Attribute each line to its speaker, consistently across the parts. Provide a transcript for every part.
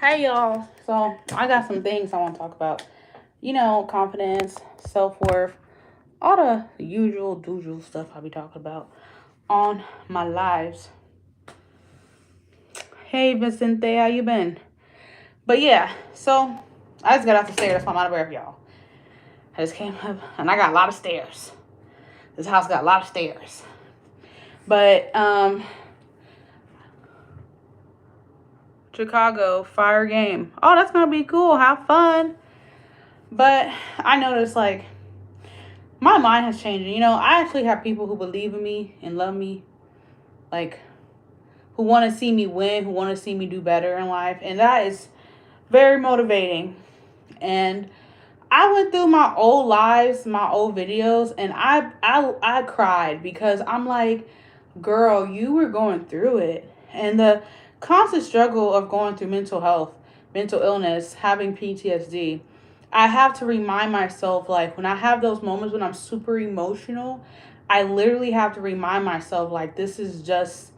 Speaker 1: Hey y'all. So I got some things I want to talk about. Confidence, self worth, all the usual doodle stuff I be talking about on my lives. Hey Vicente, how you been? But yeah, so I just got off the stairs, so I'm out of breath, y'all. I just came up and I got a lot of stairs. This house got a lot of stairs. But Chicago fire game. Oh, that's gonna be cool. Have fun. But I noticed like my mind has changed. I actually have people who believe in me and love me, like who want to see me win, who want to see me do better in life, and that is very motivating. And I went through my old lives, my old videos, and I cried because I'm like, girl, you were going through it, and the constant struggle of going through mental health, mental illness, having PTSD. I have to remind myself, like, when I have those moments when I'm super emotional, I literally have to remind myself, like, this is just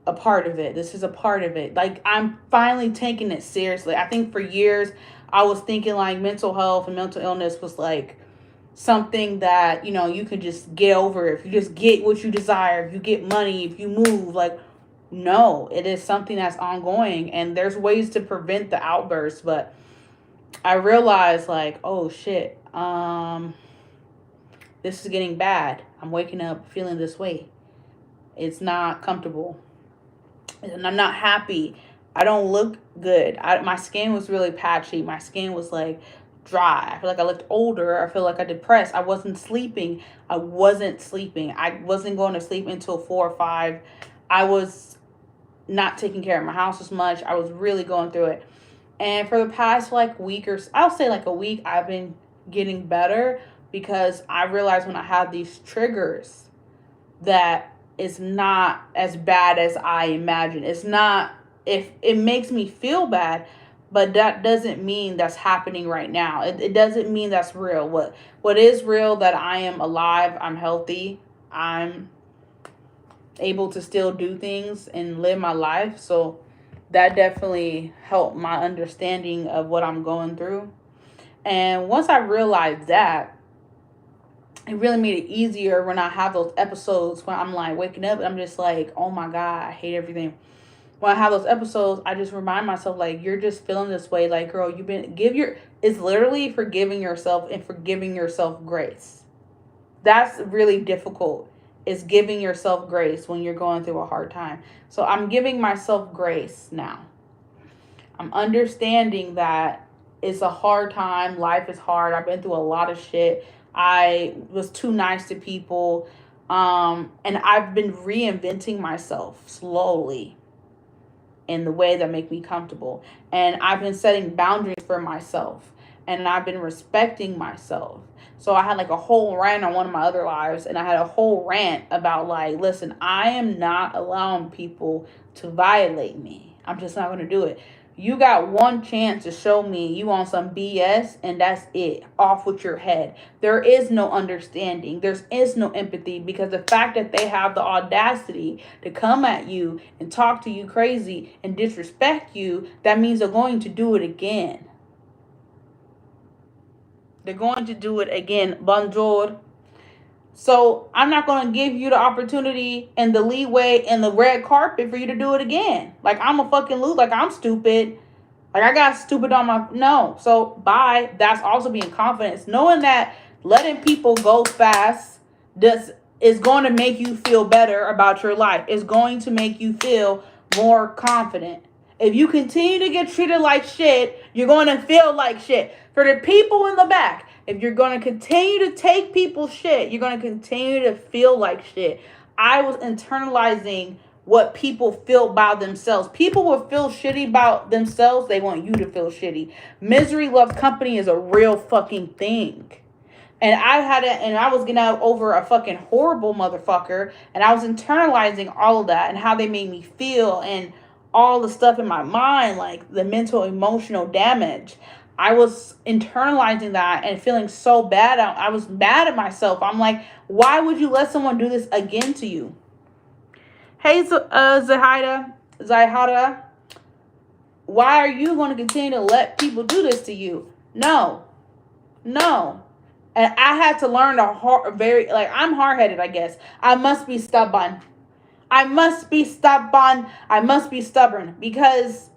Speaker 1: a part of it. This is a part of it. Like, I'm finally taking it seriously. I think for years I was thinking like mental health and mental illness was like something that, you could just get over. If you just get what you desire, if you get money, if you move, like, no, it is something that's ongoing, and there's ways to prevent the outbursts. But I realized, like, oh shit, this is getting bad. I'm waking up feeling this way. It's not comfortable, and I'm not happy. I don't look good. My skin was really patchy. My skin was like dry. I feel like I looked older. I feel like I depressed. I wasn't sleeping. I wasn't sleeping. I wasn't going to sleep until 4 or 5. I was not taking care of my house as much. I was really going through it. And for the past like week or I'll say like a week, I've been getting better because I realized when I have these triggers that it's not as bad as I imagine. It's not, if it makes me feel bad, but that doesn't mean that's happening right now. It doesn't mean that's real. What is real, that I am alive, I'm healthy, I'm able to still do things and live my life. So that definitely helped my understanding of what I'm going through. And once I realized that, it really made it easier when I have those episodes when I'm like waking up and I'm just like, oh my God, I hate everything. When I have those episodes, I just remind myself, like, you're just feeling this way. Like, girl, it's literally forgiving yourself and forgiving yourself grace. That's really difficult, is giving yourself grace when you're going through a hard time. So I'm giving myself grace now. I'm understanding that it's a hard time. Life is hard. I've been through a lot of shit. I was too nice to people. And I've been reinventing myself slowly in the way that make me comfortable. And I've been setting boundaries for myself. And I've been respecting myself. So I had like a whole rant on one of my other lives, and I had a whole rant about like, listen, I am not allowing people to violate me. I'm just not gonna do it. You got one chance to show me you on some BS, and that's it. Off with your head. There is no understanding. There is no empathy, because the fact that they have the audacity to come at you and talk to you crazy and disrespect you, that means they're going to do it again. They're going to do it again. Bonjour. So I'm not going to give you the opportunity and the leeway and the red carpet for you to do it again. Like, I'm a fucking loser. Like, I'm stupid. Like, I got stupid on my... No. So, bye. That's also being confident. Knowing that letting people go fast is going to make you feel better about your life. It's going to make you feel more confident. If you continue to get treated like shit, you're going to feel like shit. For the people in the back, if you're going to continue to take people's shit, you're going to continue to feel like shit. I was internalizing what people feel about themselves. People will feel shitty about themselves. They want you to feel shitty. Misery loves company is a real fucking thing. And I was getting out over a fucking horrible motherfucker. And I was internalizing all of that and how they made me feel and all the stuff in my mind, like the mental, emotional damage. I was internalizing that and feeling so bad. I was mad at myself. I'm like, why would you let someone do this again to you? Hey, Zahida, why are you going to continue to let people do this to you? No. And I had to learn I'm hard-headed, I guess. I must be stubborn because,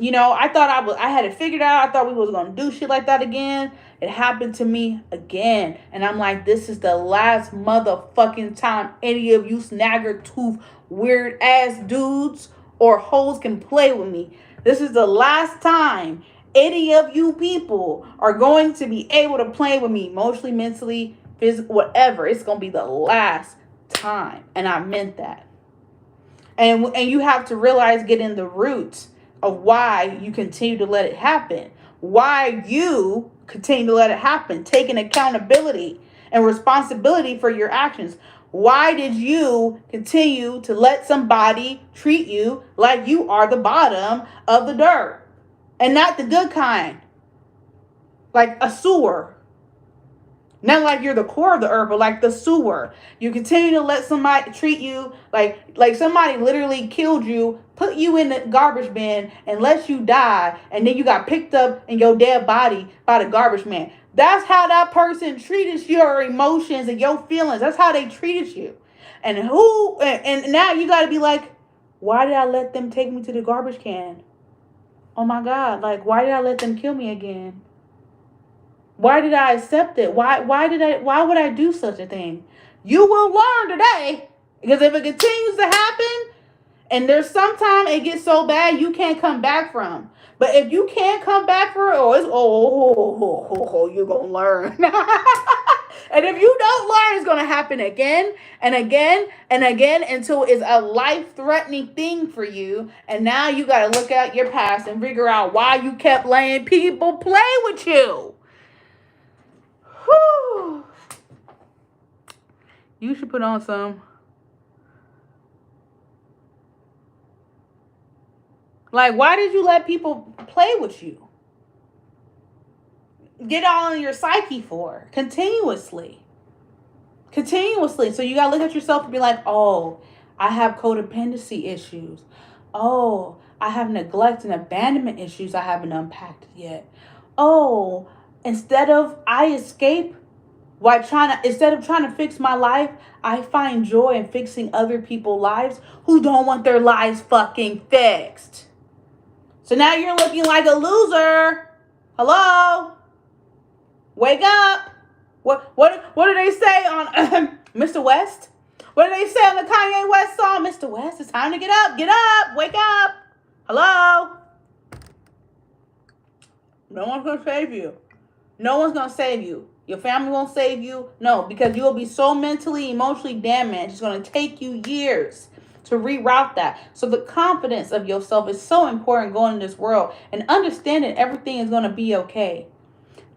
Speaker 1: I had it figured out. I thought we was going to do shit like that again. It happened to me again. And I'm like, this is the last motherfucking time any of you snagger tooth weird ass dudes or hoes can play with me. This is the last time any of you people are going to be able to play with me emotionally, mentally, physically, whatever. It's going to be the last time. And I meant that. And you have to realize, get in the roots of why you continue to let it happen. Why you continue to let it happen. Taking accountability and responsibility for your actions. Why did you continue to let somebody treat you like you are the bottom of the dirt? And not the good kind. Like a sewer. Not like you're the core of the earth, but like the sewer. You continue to let somebody treat you like somebody literally killed you, put you in the garbage bin, and let you die. And then you got picked up in your dead body by the garbage man. That's how that person treated your emotions and your feelings. That's how they treated you. And now you got to be like, why did I let them take me to the garbage can? Oh my God, like, why did I let them kill me again? Why did I accept it? Why would I do such a thing? You will learn today. Because if it continues to happen, and there's sometimes it gets so bad you can't come back from. But if you can't come back for it, you're going to learn. And if you don't learn, it's going to happen again and again and again until it's a life-threatening thing for you. And now you got to look at your past and figure out why you kept letting people play with you. Whew. You should put on some. Like, why did you let people play with you? Get all in your psyche for continuously. So you gotta look at yourself and be like, oh, I have codependency issues. Oh, I have neglect and abandonment issues I haven't unpacked yet. Oh, instead of trying to fix my life, I find joy in fixing other people's lives who don't want their lives fucking fixed. So now you're looking like a loser. Hello? Wake up. What do they say on Mr. West? What do they say on the Kanye West song? Mr. West, it's time to get up. Get up. Wake up. Hello? No one's going to save you. No one's going to save you. Your family won't save you. No, because you will be so mentally, emotionally damaged. It's going to take you years to reroute that. So the confidence of yourself is so important going in this world, and understanding everything is going to be okay.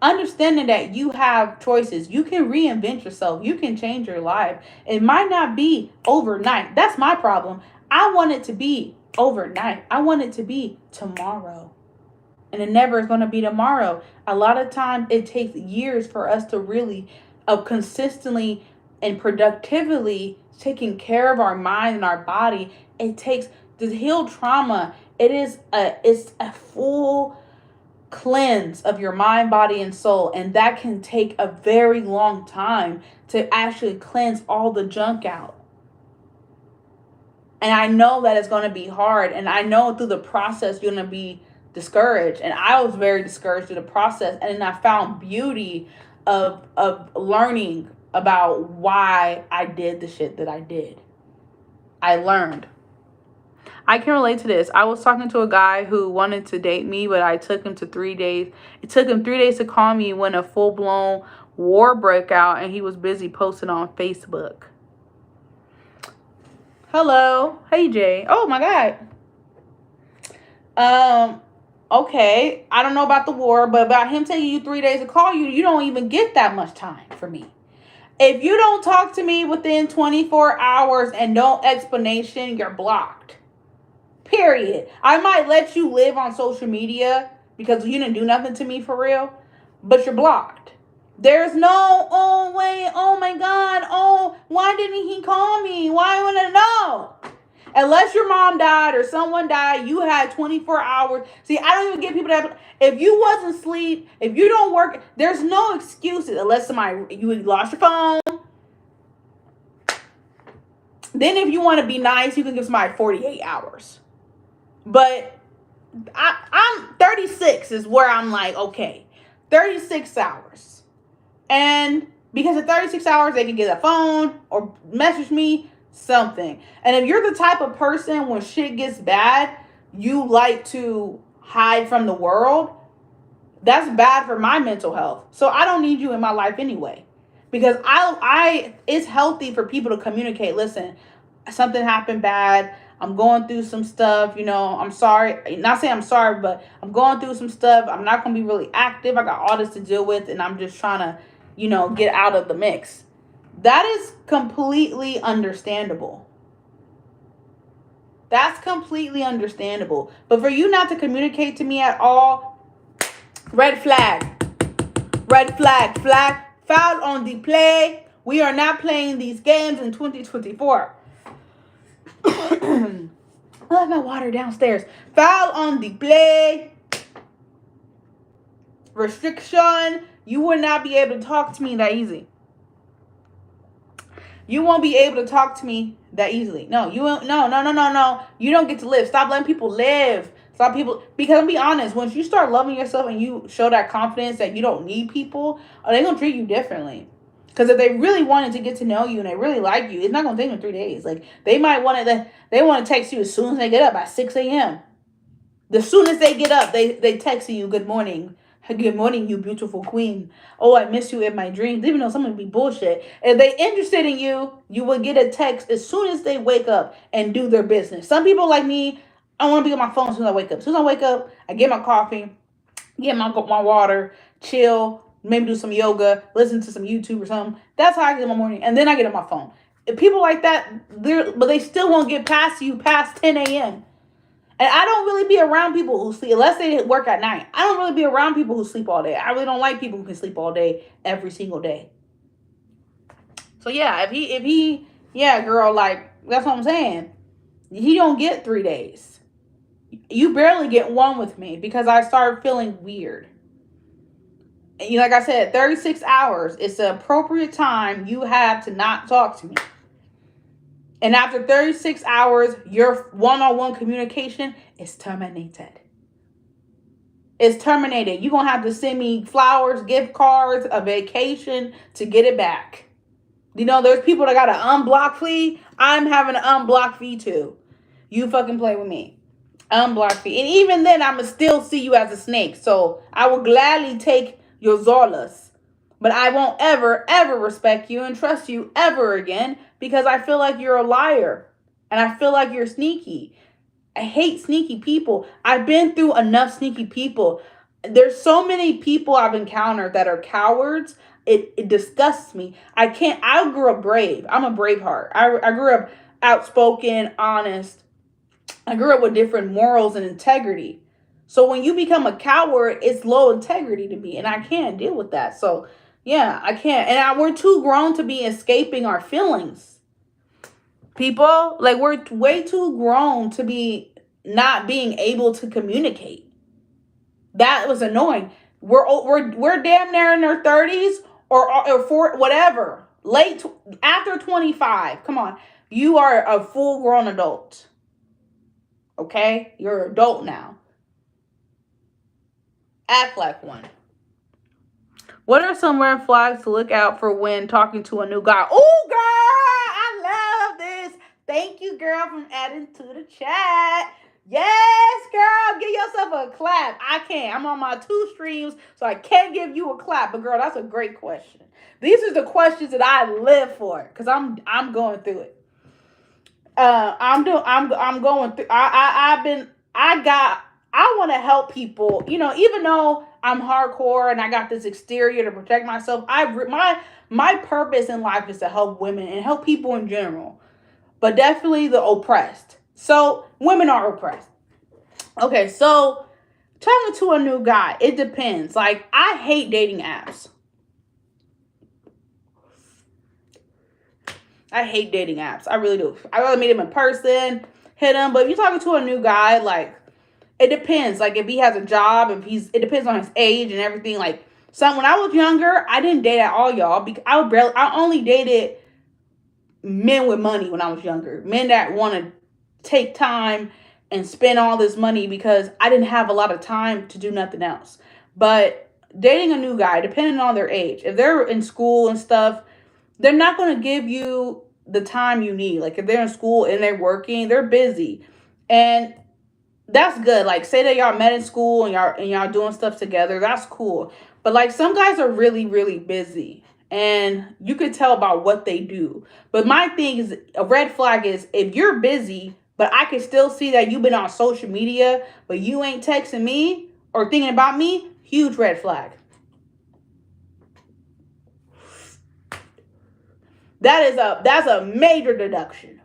Speaker 1: Understanding that you have choices. You can reinvent yourself. You can change your life. It might not be overnight. That's my problem. I want it to be overnight. I want it to be tomorrow. And it never is going to be tomorrow. A lot of times it takes years for us to really consistently and productively taking care of our mind and our body. It takes to heal trauma. It's a full cleanse of your mind, body, and soul. And that can take a very long time to actually cleanse all the junk out. And I know that it's going to be hard. And I know through the process, you're going to be discouraged. And I was very discouraged through the process. And then I found beauty of learning about why I did the shit that I did. I learned. I can relate to this. I was talking to a guy who wanted to date me, but I took him to 3 days. It took him 3 days to call me when a full-blown war broke out, and he was busy posting on Facebook. Hello. Hey, Jay. Oh, my God. Okay. I don't know about the war, but about him taking you 3 days to call you, you don't even get that much time for me. If you don't talk to me within 24 hours and no explanation, you're blocked. Period. I might let you live on social media because you didn't do nothing to me for real, but you're blocked. There's no, oh, wait, oh, my God, oh, why didn't he call me? Why I want to know? Unless your mom died or someone died, you had 24 hours. See, I don't even get people that, if you wasn't asleep, if you don't work, there's no excuses unless you lost your phone. Then if you want to be nice, you can give somebody 48 hours. But I'm 36 is where I'm like, okay, 36 hours. And because of 36 hours, they can get a phone or message me something. And if you're the type of person when shit gets bad, you like to hide from the world, that's bad for my mental health. So I don't need you in my life anyway. Because it's healthy for people to communicate. Listen, something happened bad. I'm going through some stuff, I'm sorry. Not saying I'm sorry, but I'm going through some stuff. I'm not going to be really active. I got all this to deal with, and I'm just trying to, get out of the mix. That is completely understandable. That's completely understandable. But for you not to communicate to me at all, red flag. Red flag. Flag. Foul on the play. We are not playing these games in 2024. I left my water downstairs. Foul on the play. Restriction. You will not be able to talk to me that easy. You won't be able to talk to me that easily. No, you won't. No. You don't get to live. Stop letting people live. Because I'll be honest, once you start loving yourself and you show that confidence that you don't need people, they're going to treat you differently. Because if they really wanted to get to know you and they really like you, it's not going to take them 3 days. Like, they might want to text you as soon as they get up at 6 a.m. The soonest they get up, they text you, good morning. Good morning, you beautiful queen. Oh, I miss you in my dreams. Even though some would be bullshit. If they interested in you, you will get a text as soon as they wake up and do their business. Some people like me, I want to be on my phone as soon as I wake up. As soon as I wake up, I get my coffee, get my water, chill, maybe do some yoga, listen to some YouTube or something. That's how I get in my morning. And then I get on my phone. If people like that, but they still won't get past you past 10 a.m. And I don't really be around people who sleep, unless they work at night. I don't really be around people who sleep all day. I really don't like people who can sleep all day, every single day. So yeah, girl, like, that's what I'm saying. He don't get 3 days. You barely get one with me because I started feeling weird. And like I said, 36 hours is the appropriate time you have to not talk to me. And after 36 hours, your one-on-one communication is terminated. It's terminated. You're going to have to send me flowers, gift cards, a vacation to get it back. There's people that got an unblock fee. I'm having an unblock fee too. You fucking play with me. Unblock fee. And even then, I'm going to still see you as a snake. So I will gladly take your Zolas. But I won't ever, ever respect you and trust you ever again because I feel like you're a liar and I feel like you're sneaky. I hate sneaky people. I've been through enough sneaky people. There's so many people I've encountered that are cowards. It disgusts me. I grew up brave. I'm a brave heart. I grew up outspoken, honest. I grew up with different morals and integrity. So when you become a coward, it's low integrity to me and I can't deal with that. So yeah, I can't. And we're too grown to be escaping our feelings. People, like, we're way too grown to be not being able to communicate. That was annoying. We're damn near in our 30s or for whatever. Late after 25. Come on. You are a full grown adult. Okay? You're an adult now. Act like one. What are some red flags to look out for when talking to a new guy? Oh, girl, I love this. Thank you, girl, for adding to the chat. Yes, girl, give yourself a clap. I can't. I'm on my 2 streams, so I can't give you a clap. But girl, that's a great question. These are the questions that I live for because I'm going through it. I'm going through. I want to help people. You know, even though I'm hardcore and I got this exterior to protect myself, my purpose in life is to help women and help people in general, but definitely the oppressed. So women are oppressed. Okay, so talking to a new guy, it depends. Like, I hate dating apps. I hate dating apps. I really do. I'd rather meet him in person, hit him. But if you're talking to a new guy, like, it depends. Like, if he has a job, it depends on his age and everything. Like, when I was younger, I didn't date at all, y'all. Because I only dated men with money when I was younger. Men that want to take time and spend all this money because I didn't have a lot of time to do nothing else. But dating a new guy, depending on their age, if they're in school and stuff, they're not going to give you the time you need. Like, if they're in school and they're working, they're busy. And that's good. Like, say that y'all met in school and y'all doing stuff together. That's cool. But like, some guys are really, really busy. And you can tell about what they do. But my thing is, a red flag is if you're busy, but I can still see that you've been on social media, but you ain't texting me or thinking about me, huge red flag. That's a major deduction.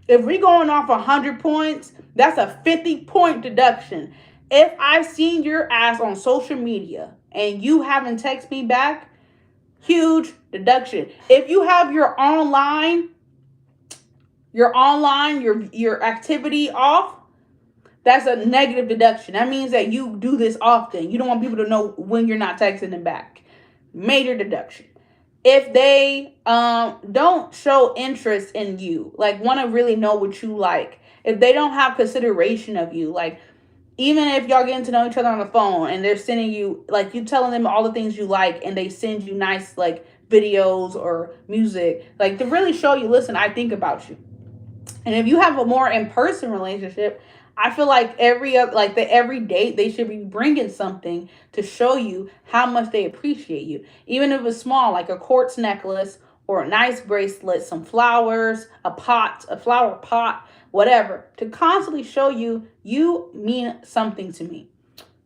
Speaker 1: If we're going off 100 points, that's a 50-point deduction. If I've seen your ass on social media and you haven't texted me back, huge deduction. If you have your activity off, that's a negative deduction. That means that you do this often. You don't want people to know when you're not texting them back. Major deduction. If they don't show interest in you, like want to really know what you like, if they don't have consideration of you, like even if y'all getting to know each other on the phone and they're sending you, like you telling them all the things you like and they send you nice like videos or music, like to really show you, listen, I think about you. And if you have a more in-person relationship, I feel like every date they should be bringing something to show you how much they appreciate you, even if it's small, like a quartz necklace or a nice bracelet, some flowers, a flower pot, whatever, to constantly show you mean something to me,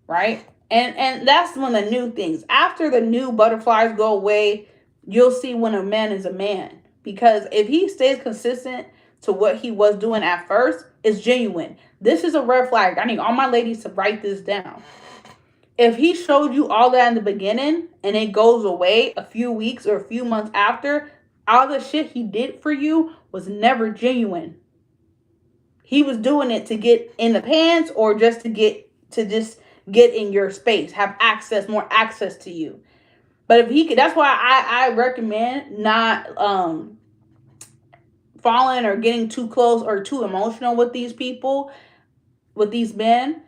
Speaker 1: right? And that's when the new things, after the new butterflies go away, you'll see when a man is a man, because if he stays consistent to what he was doing at first, it's genuine. This is a red flag. I need all my ladies to write this down. If he showed you all that in the beginning and it goes away a few weeks or a few months after, all the shit he did for you was never genuine. He was doing it to get in the pants or just to get in your space, have more access to you. But if he could, that's why I recommend not falling or getting too close or too emotional with these people, with these men,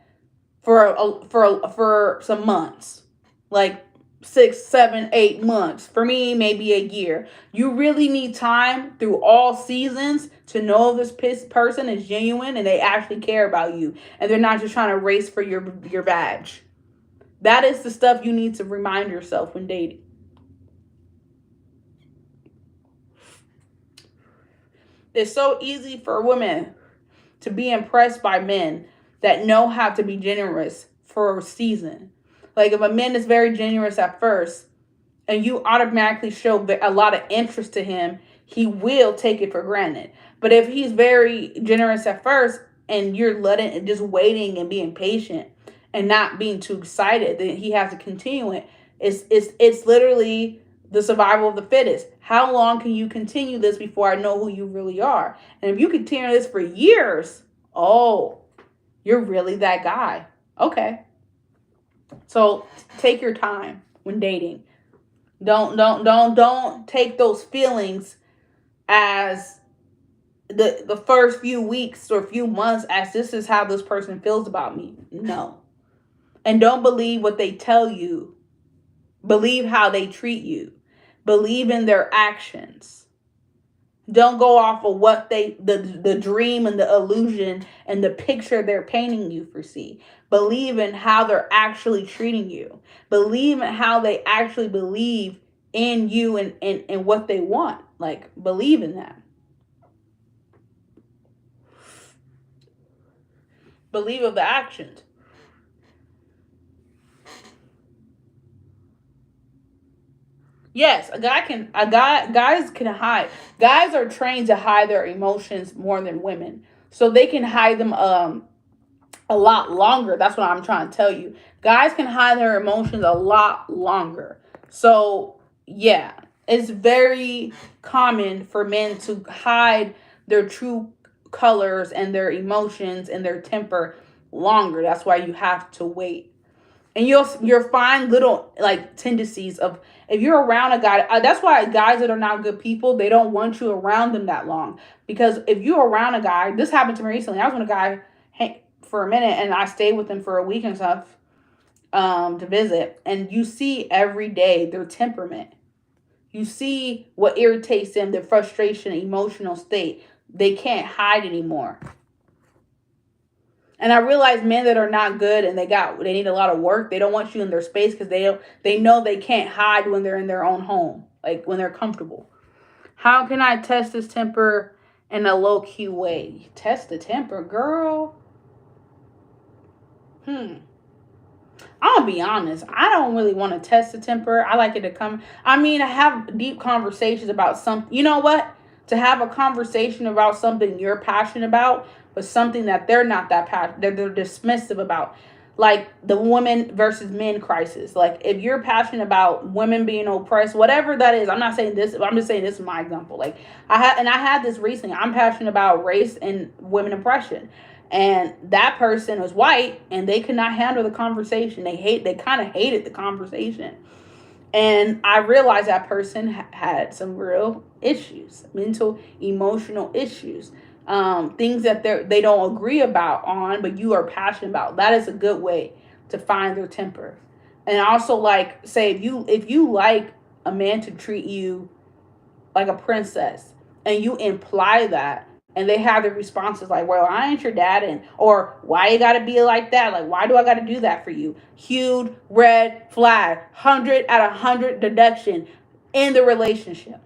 Speaker 1: for some months, like 6, 7, 8 months. For me, maybe a year. You really need time through all seasons to know if this person is genuine and they actually care about you and they're not just trying to race for your badge. That is the stuff you need to remind yourself when dating. It's so easy for women to be impressed by men that know how to be generous for a season. Like if a man is very generous at first and you automatically show a lot of interest to him, he will take it for granted. But if he's very generous at first and you're just waiting and being patient and not being too excited, then he has to continue it. It's literally the survival of the fittest. How long can you continue this before I know who you really are? And if you continue this for years, oh, you're really that guy. Okay. So take your time when dating. Don't take those feelings as the first few weeks or few months as this is how this person feels about me. No. And don't believe what they tell you. Believe how they treat you. Believe in their actions. Don't go off of what the dream and the illusion and the picture they're painting you for see. Believe in how they're actually treating you. Believe in how they actually believe in you and what they want. Like, believe in that. Believe of the actions. Yes, guys can hide. Guys are trained to hide their emotions more than women. So they can hide them a lot longer. That's what I'm trying to tell you. Guys can hide their emotions a lot longer. So, yeah, it's very common for men to hide their true colors and their emotions and their temper longer. That's why you have to wait. And you'll find little like tendencies of if you're around a guy. That's why guys that are not good people, they don't want you around them that long, because if you're around a guy, this happened to me recently. I was with a guy for a minute and I stayed with him for a week and stuff, to visit, and you see every day their temperament. You see what irritates them, their frustration, emotional state. They can't hide anymore. And I realize men that are not good and they need a lot of work. They don't want you in their space because they know they can't hide when they're in their own home, like when they're comfortable. How can I test this temper in a low key way? Test the temper, girl. I'm gonna be honest. I don't really want to test the temper. I like it to come. I mean, I have deep conversations about something. You know what? To have a conversation about something you're passionate about, but something that they're not that passionate, they're dismissive about, like the women versus men crisis. Like if you're passionate about women being oppressed, whatever that is. I'm not saying this. I'm just saying this is my example. Like I had this recently. I'm passionate about race and women oppression, and that person was white and they could not handle the conversation. They kind of hated the conversation, and I realized that person had some real issues, mental emotional issues, things that they don't agree about on, but you are passionate about. That is a good way to find their temper. And also, like, say if you like a man to treat you like a princess, and you imply that, and they have the responses like, well, I ain't your dad, and or why you gotta be like that, like why do I gotta do that for you? Huge red flag, 100 out of 100 deduction in the relationship.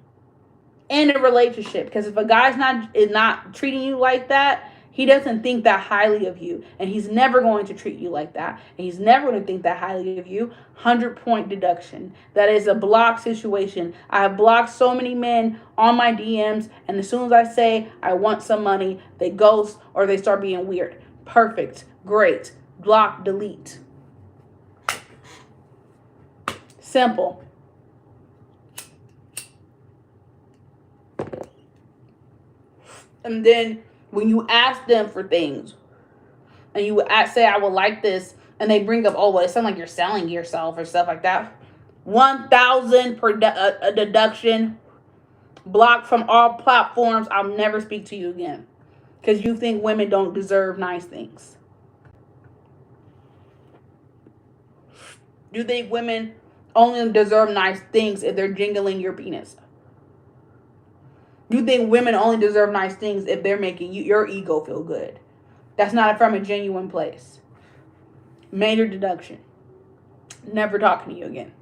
Speaker 1: In a relationship, because if a guy's not treating you like that, he doesn't think that highly of you, and he's never going to treat you like that, and he's never going to think that highly of you. 100-point deduction. That is a block situation. I have blocked so many men on my DMs, and as soon as I say I want some money, they ghost or they start being weird. Perfect. Great. Block. Delete. Simple. And then when you ask them for things, and you say, I would like this, and they bring up, oh, well, it sounds like you're selling yourself or stuff like that. 1,000 per deduction. Blocked from all platforms. I'll never speak to you again. Because you think women don't deserve nice things. You think women only deserve nice things if they're jingling your penis. You think women only deserve nice things if they're making your ego feel good. That's not from a genuine place. Major deduction. Never talking to you again.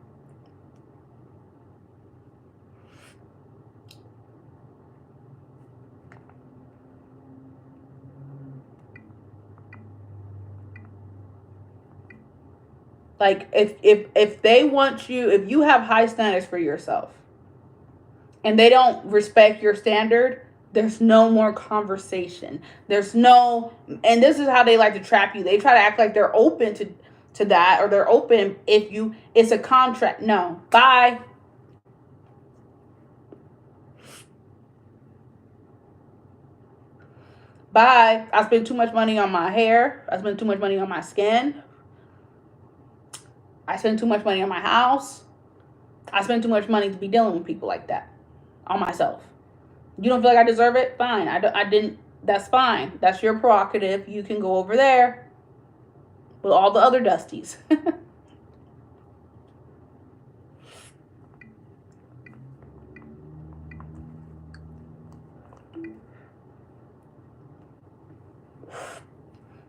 Speaker 1: Like if they want you, if you have high standards for yourself and they don't respect your standard, there's no more conversation. There's no, and this is how they like to trap you. They try to act like they're open to that, or they're open if you it's a contract. No. Bye. Bye. I spend too much money on my hair. I spend too much money on my skin. I spend too much money on my house. I spend too much money to be dealing with people like that on myself. You don't feel like I deserve it? Fine. I didn't. That's fine. That's your prerogative. You can go over there with all the other Dusties.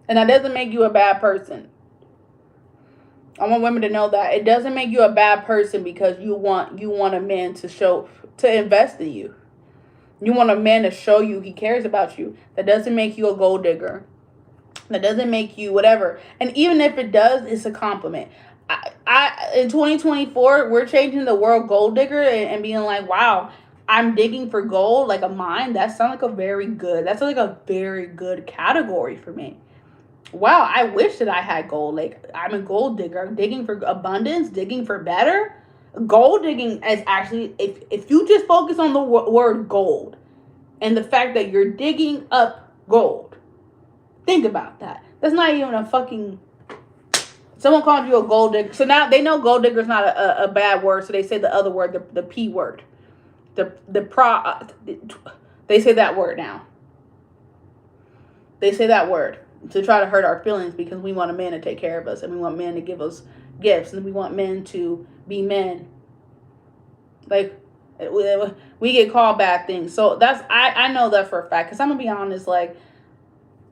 Speaker 1: And that doesn't make you a bad person. I want women to know that it doesn't make you a bad person because you want a man to invest in you. You want a man to show you he cares about you. That doesn't make you a gold digger. That doesn't make you whatever. And even if it does, it's a compliment. I in 2024, we're changing the word gold digger and being like, wow, I'm digging for gold like a mine. That sounds like that's like a very good category for me. Wow, I wish that I had gold. Like, I'm a gold digger. I'm digging for abundance, digging for better. Gold digging is actually, if you just focus on the word gold and the fact that you're digging up gold, think about that. That's not even a fucking, someone called you a gold digger. So now they know gold digger is not a bad word, so they say the other word, the P word. They say that word now. They say that word to try to hurt our feelings because we want a man to take care of us and we want men to give us gifts and we want men to be men. Like, we get called bad things. So I know that for a fact, because I'm going to be honest, like,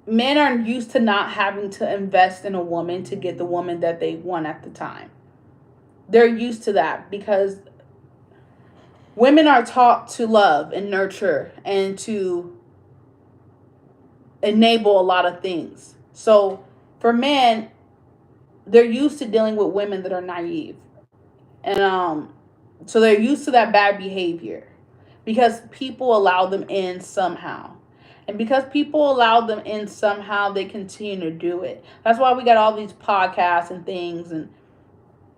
Speaker 1: men are used to not having to invest in a woman to get the woman that they want at the time. They're used to that because women are taught to love and nurture and to enable a lot of things. So for men, they're used to dealing with women that are naive. And so they're used to that bad behavior because people allow them in somehow. And because people allow them in somehow, they continue to do it. That's why we got all these podcasts and things. And,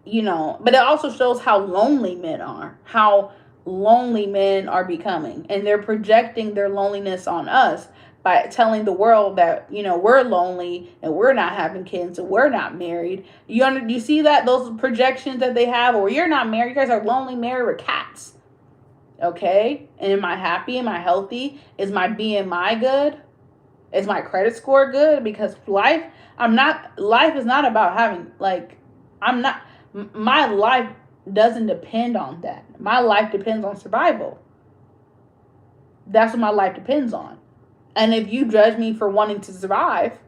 Speaker 1: but it also shows how lonely men are, how lonely men are becoming. And they're projecting their loneliness on us by telling the world that, we're lonely and we're not having kids and we're not married. You see that, those projections that they have, or you're not married, you guys are lonely, married with cats. Okay? And am I happy? Am I healthy? Is my BMI good? Is my credit score good? Because life is not about having, my life doesn't depend on that. My life depends on survival. That's what my life depends on. And if you judge me for wanting to survive,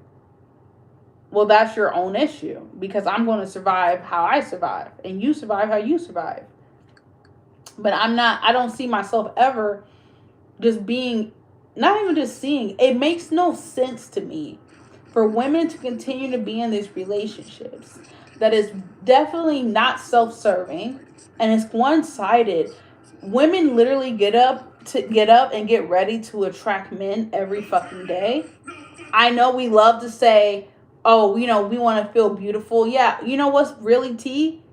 Speaker 1: well, that's your own issue. Because I'm going to survive how I survive. And you survive how you survive. But I don't see myself ever just being, not even just seeing. It makes no sense to me for women to continue to be in these relationships that is definitely not self-serving. And it's one-sided. Women literally get up and get ready to attract men every fucking day. I know we love to say, oh, we want to feel beautiful. Yeah, you know what's really tea?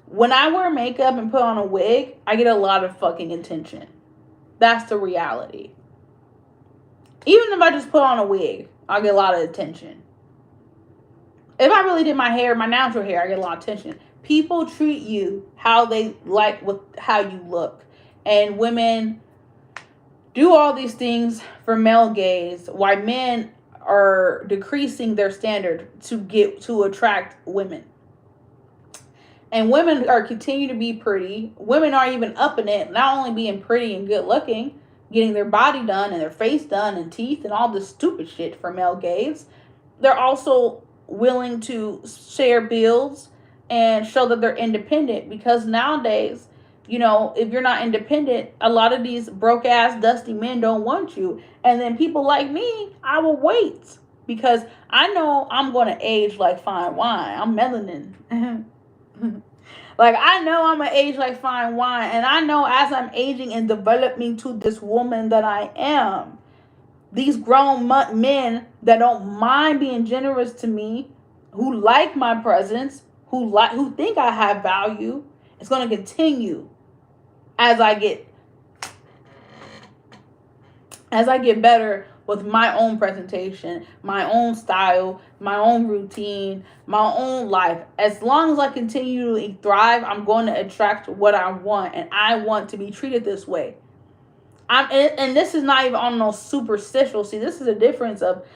Speaker 1: When I wear makeup and put on a wig, I get a lot of fucking attention. That's the reality. Even if I just put on a wig, I'll get a lot of attention. If I really did my hair, my natural hair, I get a lot of attention. People treat you how they like with how you look. And women do all these things for male gaze, while men are decreasing their standard to attract women. And women are continue to be pretty. Women are even upping it, not only being pretty and good looking, getting their body done and their face done and teeth and all this stupid shit for male gaze. They're also willing to share bills and show that they're independent, because nowadays, if you're not independent, a lot of these broke ass dusty men don't want you. And then people like me, I will wait because I know I'm going to age like fine wine. I'm melanin. Like, I know I'm going to age like fine wine. And I know as I'm aging and developing to this woman that I am, these grown men that don't mind being generous to me, who like my presence, who think I have value, it's going to continue as I get better with my own presentation, my own style, my own routine, my own life. As long as I continue to thrive, I'm going to attract what I want, and I want to be treated this way. And this is not even on no superficial. See, this is a difference of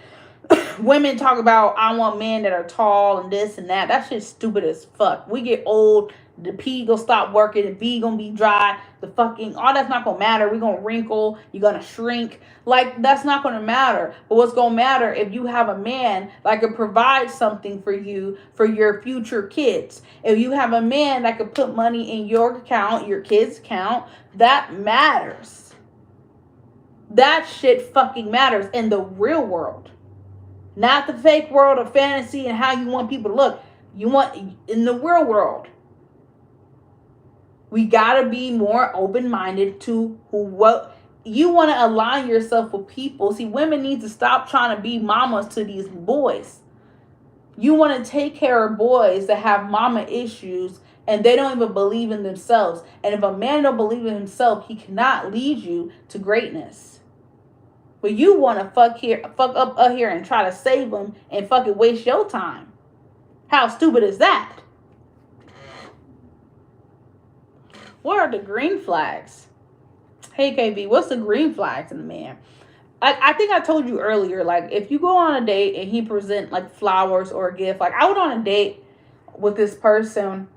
Speaker 1: women talk about I want men that are tall and this and that. That shit's stupid as fuck. We get old, the pee gonna stop working, the V gonna be dry, the fucking all that's not gonna matter. We gonna wrinkle, you're gonna shrink. Like that's not gonna matter. But what's gonna matter if you have a man that can provide something for you for your future kids. If you have a man that can put money in your account, your kids' account, that matters. That shit fucking matters in the real world. Not the fake world of fantasy and how you want people to look. You want in the real world. We gotta be more open-minded to what you want to align yourself with people. See, women need to stop trying to be mamas to these boys. You want to take care of boys that have mama issues and they don't even believe in themselves. And if a man don't believe in himself, he cannot lead you to greatness. But you want to fuck up here and try to save them and fucking waste your time. How stupid is that? What are the green flags? Hey KB, what's the green flags in a man? I think I told you earlier, like if you go on a date and he present like flowers or a gift, like I went on a date with this person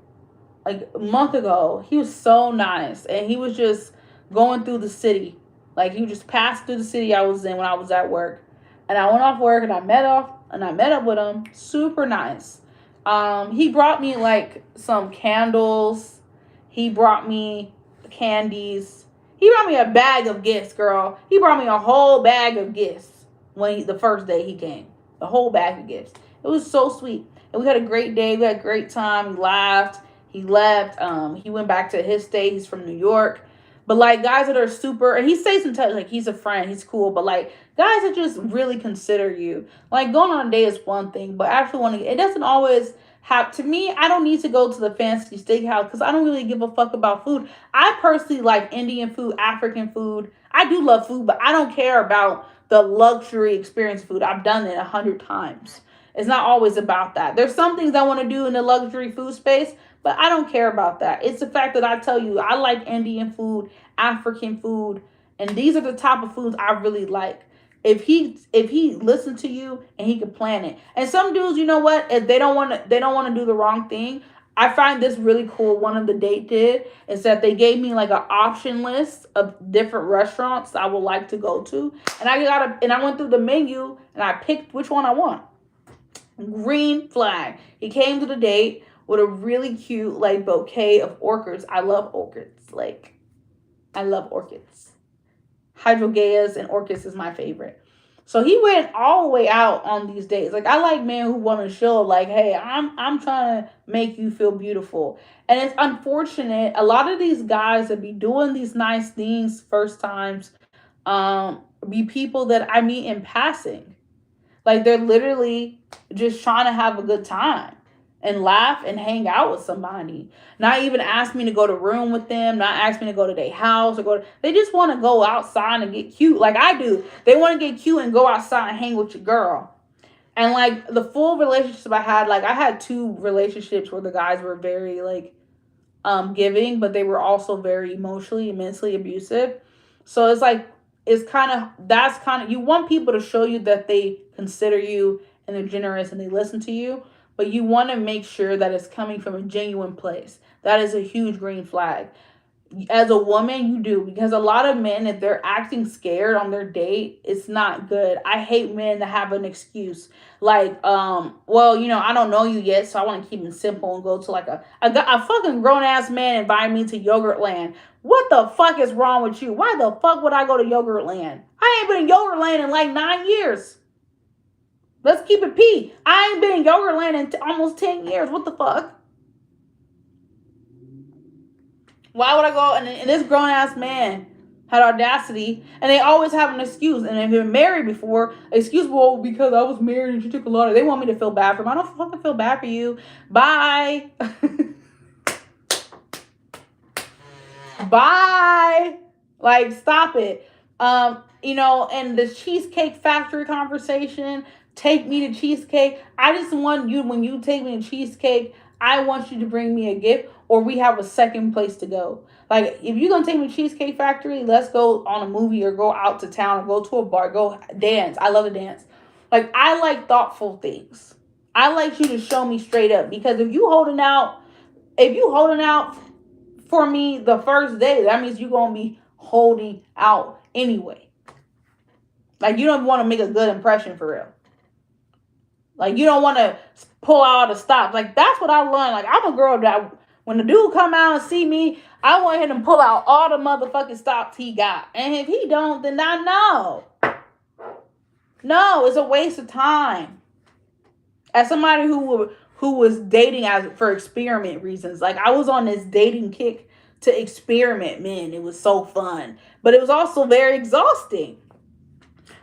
Speaker 1: like a month ago. He was so nice and he was just going through the city. Like he just passed through the city I was in when I was at work. And I went off work and I met up with him. Super nice. He brought me like some candles. He brought me candies. He brought me a bag of gifts, girl. He brought me a whole bag of gifts the first day he came. The whole bag of gifts. It was so sweet. And we had a great day. We had a great time. We laughed. He left. He went back to his state. He's from New York. But like guys that are super, and he stays in touch, like he's a friend, he's cool, but like guys that just really consider you. Like going on a date is one thing, but actually it doesn't always have, to me, I don't need to go to the fancy steakhouse because I don't really give a fuck about food. I personally like Indian food, African food. I do love food, but I don't care about the luxury experience food. I've done it 100 times. It's not always about that. There's some things I want to do in the luxury food space, but I don't care about that. It's the fact that I tell you I like Indian food, African food, and these are the type of foods I really like. If he listened to you and he could plan it. And some dudes, you know what? If they don't want to do the wrong thing. I find this really cool. One of the date did is that they gave me like an option list of different restaurants I would like to go to, and I went through the menu and I picked which one I want. Green flag. He came to the date with a really cute like bouquet of orchids. I love orchids. Like, I love orchids. Hydrogeas and orchids is my favorite. So he went all the way out on these dates. Like I like men who want to show like, hey, I'm trying to make you feel beautiful. And it's unfortunate. A lot of these guys that be doing these nice things first times, be people that I meet in passing. Like they're literally just trying to have a good time and laugh and hang out with somebody. Not even ask me to go to room with them, not ask me to go to their house or they just want to go outside and get cute like I do. They want to get cute and go outside and hang with your girl. And like the full relationship I had 2 relationships where the guys were very like giving, but they were also very emotionally and mentally abusive. So it's like you want people to show you that they consider you and they're generous and they listen to you, but you want to make sure that it's coming from a genuine place. That is a huge green flag. As a woman, you do, because a lot of men, if they're acting scared on their date, it's not good. I hate men that have an excuse like, well, I don't know you yet, so I want to keep it simple and go to like a fucking grown ass man invite me to Yogurtland. What the fuck is wrong with you? Why the fuck would I go to Yogurtland? I ain't been in Yogurtland in like 9 years. Let's keep it P. I ain't been in Yogurtland in almost 10 years. What the fuck? Why would I go? And this grown ass man had audacity, and they always have an excuse. And if you're married before, excuse, well, because I was married and she took a lot of. They want me to feel bad for them. I don't fucking feel bad for you. Bye. Bye. Like, stop it. And the Cheesecake Factory conversation, take me to cheesecake. I just want you, when you take me to cheesecake, I want you to bring me a gift, or we have a second place to go. Like, if you're gonna take me to Cheesecake Factory, let's go on a movie or go out to town or go to a bar, go dance. I love to dance. Like, I like thoughtful things. I like you to show me straight up, because if you holding out for me the first day, that means you're gonna be holding out anyway. Like, you don't want to make a good impression for real. Like, you don't want to pull out the stops. Like, that's what I learned. Like, I'm a girl that when the dude come out and see me, I want him to pull out all the motherfucking stops he got. And if he don't, then I know. No, it's a waste of time. As somebody who was dating for experiment reasons, like, I was on this dating kick to experiment men. It was so fun, but it was also very exhausting.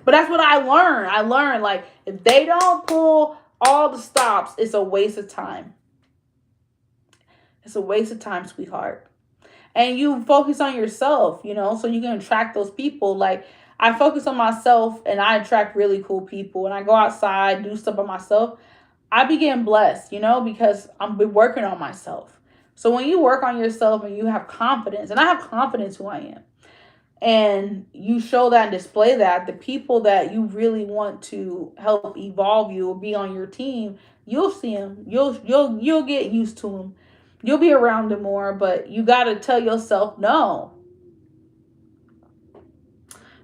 Speaker 1: But that's what I learned. I learned, like, if they don't pull all the stops, it's a waste of time. It's a waste of time, sweetheart. And you focus on yourself, so you can attract those people. Like, I focus on myself and I attract really cool people. And I go outside, do stuff by myself. I be getting blessed, because I'm working on myself. So when you work on yourself and you have confidence, and I have confidence who I am, and you show that and display that, the people that you really want to help evolve you or be on your team, you'll see them. You'll get used to them. You'll be around them more, but you got to tell yourself no.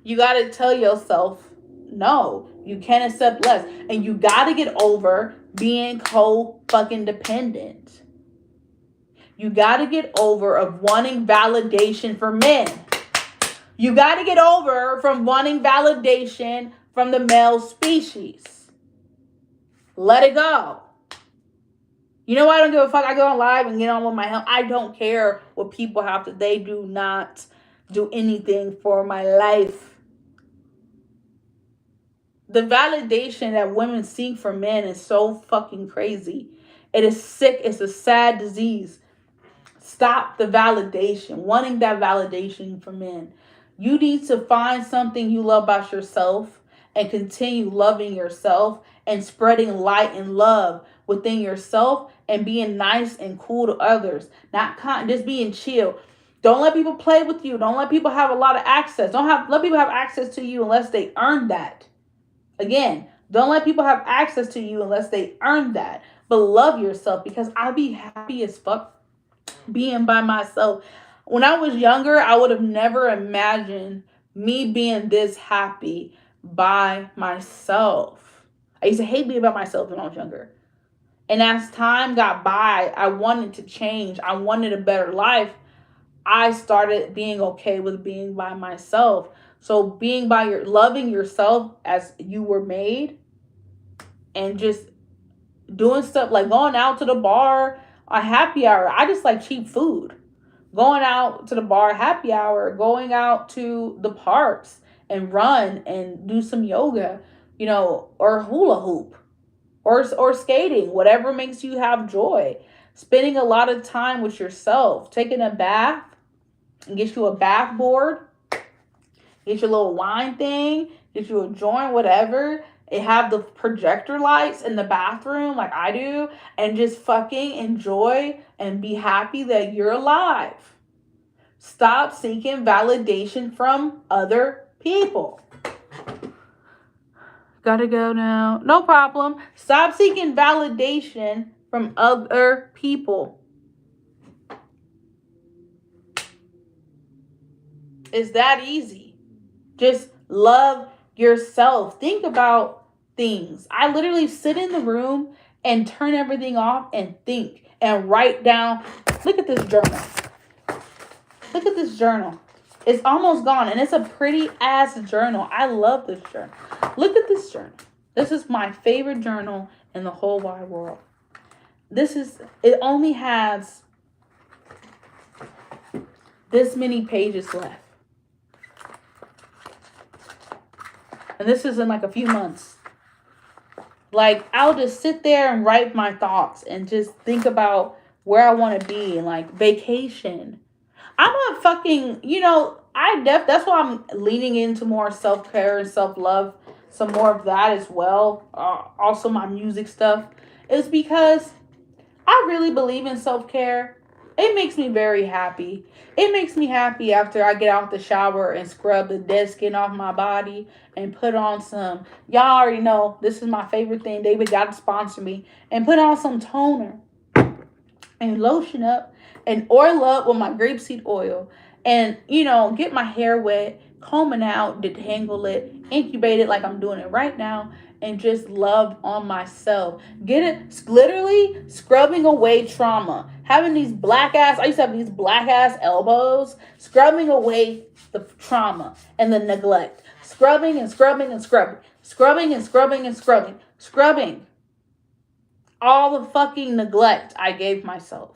Speaker 1: You got to tell yourself no. You can't accept less. And you got to get over being co-fucking dependent. You got to get over of wanting validation for men. You got to get over from wanting validation from the male species. Let it go. You know what? I don't give a fuck. I go on live and get on with my health. I don't care what people have to. They do not do anything for my life. The validation that women seek from men is so fucking crazy. It is sick. It's a sad disease. Stop the validation. Wanting that validation from men. You need to find something you love about yourself and continue loving yourself and spreading light and love within yourself and being nice and cool to others. Not just being chill. Don't let people play with you. Don't let people have a lot of access. Let people have access to you unless they earn that. Again, don't let people have access to you unless they earn that. But love yourself, because I'd be happy as fuck being by myself. When I was younger, I would have never imagined me being this happy by myself. I used to hate being by myself when I was younger. And as time got by, I wanted to change. I wanted a better life. I started being okay with being by myself. So loving yourself as you were made, and just doing stuff like going out to the bar, a happy hour. I just like cheap food. Going out to the bar, happy hour, going out to the parks and run and do some yoga, or hula hoop or skating, whatever makes you have joy. Spending a lot of time with yourself, taking a bath, and get you a bath board, get your little wine thing, get you a joint, whatever. It have the projector lights in the bathroom like I do, and just fucking enjoy and be happy that you're alive. Stop seeking validation from other people. Gotta go now. No problem. Stop seeking validation from other people. It's that easy. Just love yourself. Think about things. I literally sit in the room and turn everything off and think and write down. Look at this journal. Look at this journal. It's almost gone, and it's a pretty ass journal. I love this journal. Look at this journal. This is my favorite journal in the whole wide world. It only has this many pages left. And this is in like a few months. Like, I'll just sit there and write my thoughts and just think about where I want to be, and like vacation. I'm a fucking, that's why I'm leaning into more self care and self love, some more of that as well. Also, my music stuff is because I really believe in self care. It makes me very happy. It makes me happy after I get out the shower and scrub the dead skin off my body and put on some. Y'all already know this is my favorite thing. David got to sponsor me and put on some toner and lotion up and oil up with my grapeseed oil and get my hair wet, comb it out, detangle it, incubate it like I'm doing it right now, and just love on myself. Get it literally scrubbing away trauma. Having these black ass, I used to have these black ass elbows, scrubbing away the trauma and the neglect. Scrubbing and scrubbing and scrubbing. Scrubbing and scrubbing and scrubbing. Scrubbing all the fucking neglect I gave myself.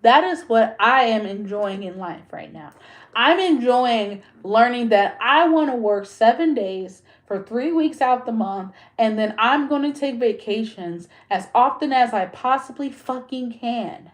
Speaker 1: That is what I am enjoying in life right now. I'm enjoying learning that I want to work 7 days for 3 weeks out the month, and then I'm going to take vacations as often as I possibly fucking can.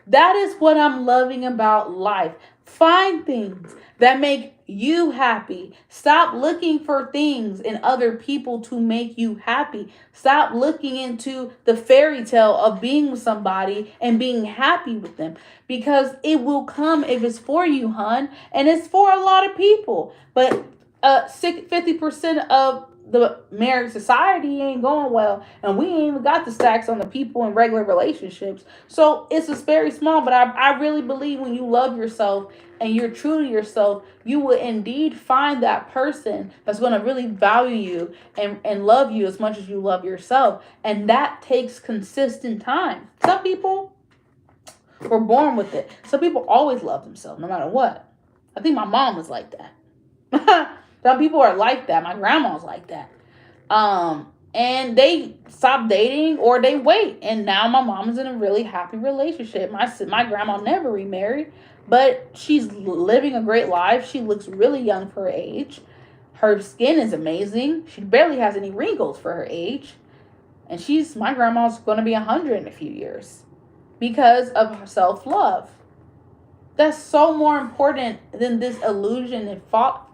Speaker 1: That is what I'm loving about life. Find things that make you happy. Stop looking for things in other people to make you happy. Stop looking into the fairy tale of being with somebody and being happy with them, because it will come if it's for you, hun. And it's for a lot of people. But 50% of the married society ain't going well, and we ain't even got the stacks on the people in regular relationships. So it's just very small, but I really believe when you love yourself and you're true to yourself, you will indeed find that person that's going to really value you and love you as much as you love yourself. And that takes consistent time. Some people were born with it. Some people always love themselves no matter what. I think my mom was like that. Some people are like that. My grandma's like that. And they stop dating or they wait. And now my mom is in a really happy relationship. My grandma never remarried, but she's living a great life. She looks really young for her age. Her skin is amazing. She barely has any wrinkles for her age. And my grandma's going to be 100 in a few years because of her self-love. That's so more important than this illusion and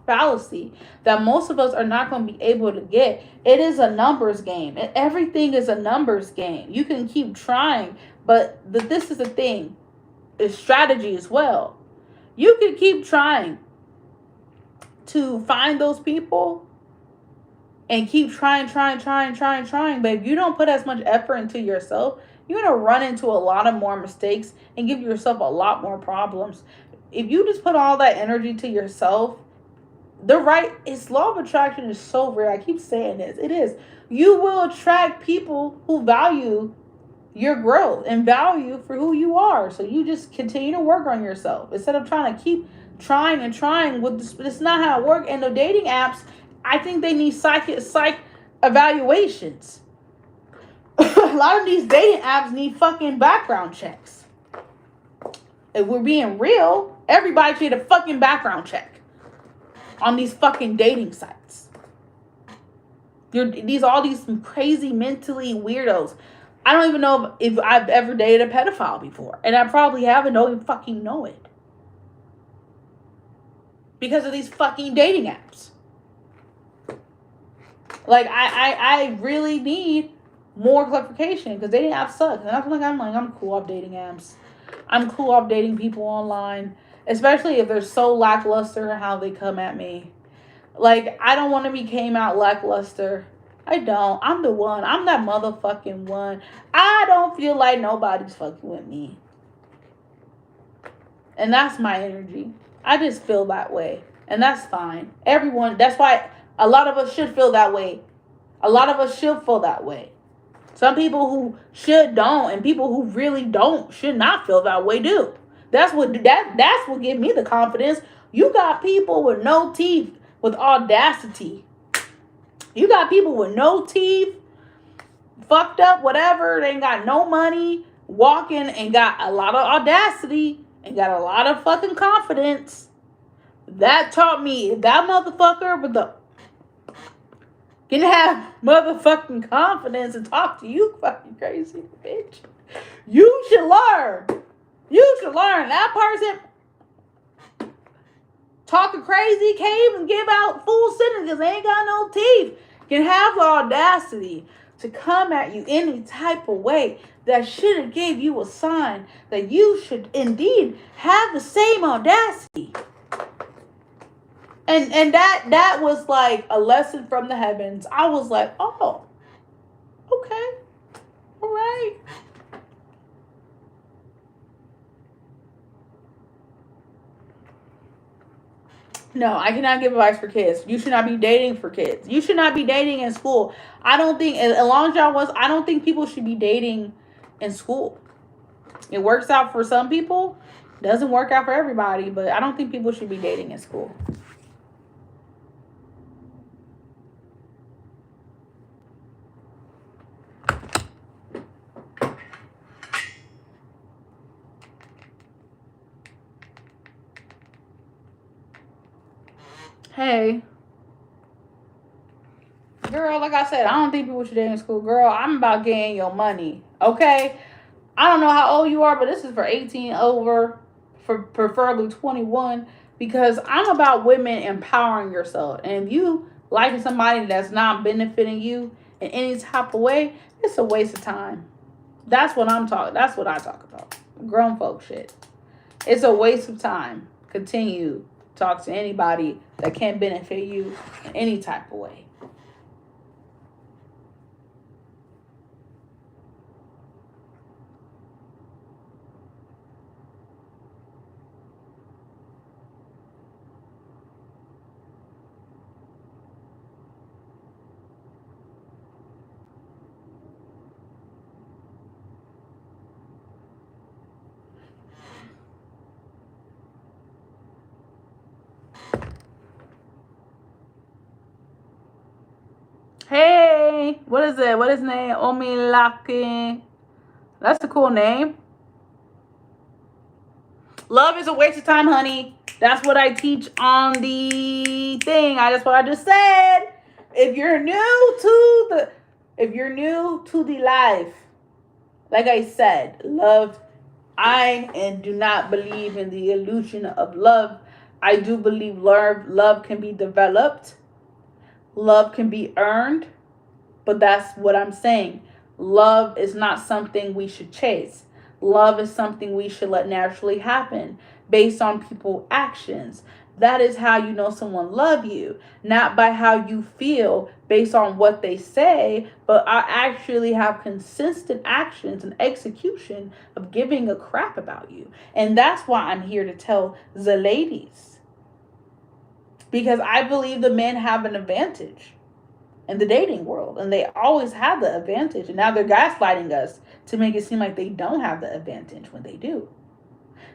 Speaker 1: fallacy that most of us are not going to be able to get. It is a numbers game. Everything is a numbers game. You can keep trying, but this is the thing. It's strategy as well. You can keep trying to find those people and keep trying. But if you don't put as much effort into yourself, you're going to run into a lot of more mistakes and give yourself a lot more problems. If you just put all that energy to yourself, it's law of attraction is so rare. I keep saying this. It is. You will attract people who value your growth and value for who you are. So you just continue to work on yourself instead of trying to keep trying and trying with this. It's not how it works. And the dating apps, I think they need psych evaluations. A lot of these dating apps need fucking background checks. If we're being real, everybody should get a fucking background check on these fucking dating sites. All these crazy mentally weirdos. I don't even know if I've ever dated a pedophile before. And I probably haven't, don't even fucking know it. Because of these fucking dating apps. Like, I really need more clarification because dating apps suck. And I'm cool off dating apps. I'm cool off dating people online. Especially if they're so lackluster how they come at me. Like, I don't want to be came out lackluster. I don't. I'm the one. I'm that motherfucking one. I don't feel like nobody's fucking with me. And that's my energy. I just feel that way. And that's fine. That's why a lot of us should feel that way. A lot of us should feel that way. Some people who don't, and people who really don't should not feel that way do. That's what gives me the confidence. You got people with no teeth, with audacity. You got people with no teeth, fucked up, whatever. They ain't got no money, walking and got a lot of audacity and got a lot of fucking confidence. That taught me that motherfucker with the can have motherfucking confidence and talk to you fucking crazy bitch. You should learn. You should learn. That person, talking crazy, can't even give out full sentences, ain't got no teeth, can have the audacity to come at you any type of way, that should have gave you a sign that you should indeed have the same audacity. And that was like a lesson from the heavens. I was like, oh, okay, all right. No, I cannot give advice for kids. You should not be dating for kids. You should not be dating in school. I don't think, as long as y'all was, I don't think people should be dating in school. It works out for some people, doesn't work out for everybody, but I don't think people should be dating in school. Hey, girl, like I said, I don't think people should date in school. Girl, I'm about getting your money, okay? I don't know how old you are, but this is for 18 over, for preferably 21, because I'm about women empowering yourself. And if you liking somebody that's not benefiting you in any type of way, it's a waste of time. That's what I'm talking. That's what I talk about. Grown folk shit. It's a waste of time. Continue to talk to anybody that can't benefit you in any type of way. Hey, what is it? What is his name? Omilaki. That's a cool name. Love is a waste of time, honey. That's what I teach on the thing. That's what I just said. If you're new to the life, like I said, love. I do not believe in the illusion of love. I do believe love can be developed. Love can be earned, but that's what I'm saying. Love is not something we should chase. Love is something we should let naturally happen based on people's actions. That is how you know someone love you, not by how you feel based on what they say, but I actually have consistent actions and execution of giving a crap about you. And that's why I'm here to tell the ladies. Because I believe the men have an advantage in the dating world. And they always have the advantage. And now they're gaslighting us to make it seem like they don't have the advantage when they do.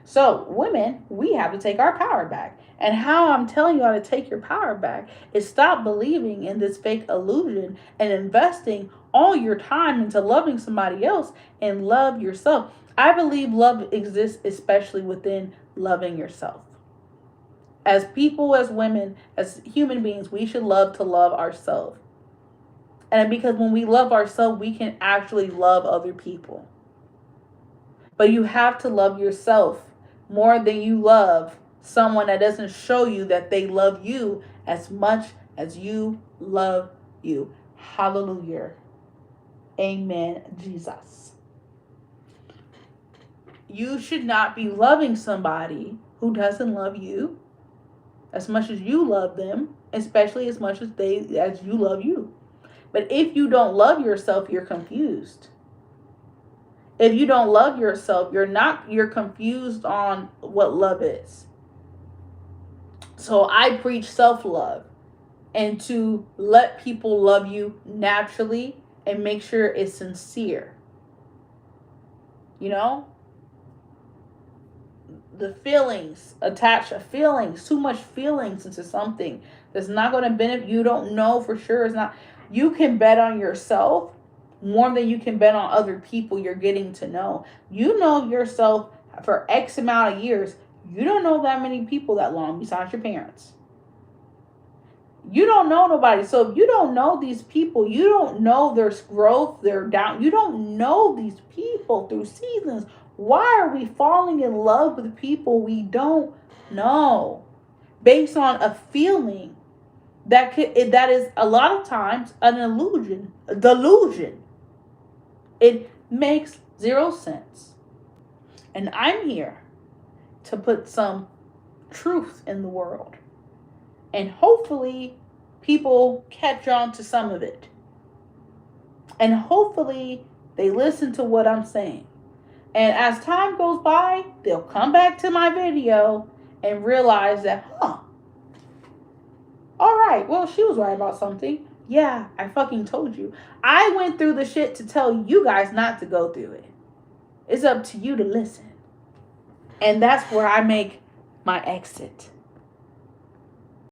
Speaker 1: So, women, we have to take our power back. And how I'm telling you how to take your power back is stop believing in this fake illusion and investing all your time into loving somebody else and love yourself. I believe love exists especially within loving yourself. As people, as women, as human beings, we should love to love ourselves. And because when we love ourselves, we can actually love other people. But you have to love yourself more than you love someone that doesn't show you that they love you as much as you love you. Hallelujah. Amen, Jesus. You should not be loving somebody who doesn't love you as much as you love them, especially as much as you love you. But if you don't love yourself, you're confused. If you don't love yourself, you're confused on what love is. So I preach self-love and to let people love you naturally and make sure it's sincere. You know? The feelings, too much feelings into something that's not going to benefit you. Don't know for sure. It's not. You can bet on yourself more than you can bet on other people you're getting to know. You know yourself for X amount of years. You don't know that many people that long besides your parents. You don't know nobody. So if you don't know these people, you don't know their growth, their down. You don't know these people through seasons. Why are we falling in love with people we don't know? based on a feeling that is a lot of times an illusion, a delusion. It makes zero sense. And I'm here to put some truth in the world. And hopefully people catch on to some of it. And hopefully they listen to what I'm saying. And as time goes by, they'll come back to my video and realize that, all right, well, she was right about something. Yeah, I fucking told you. I went through the shit to tell you guys not to go through it. It's up to you to listen. And that's where I make my exit.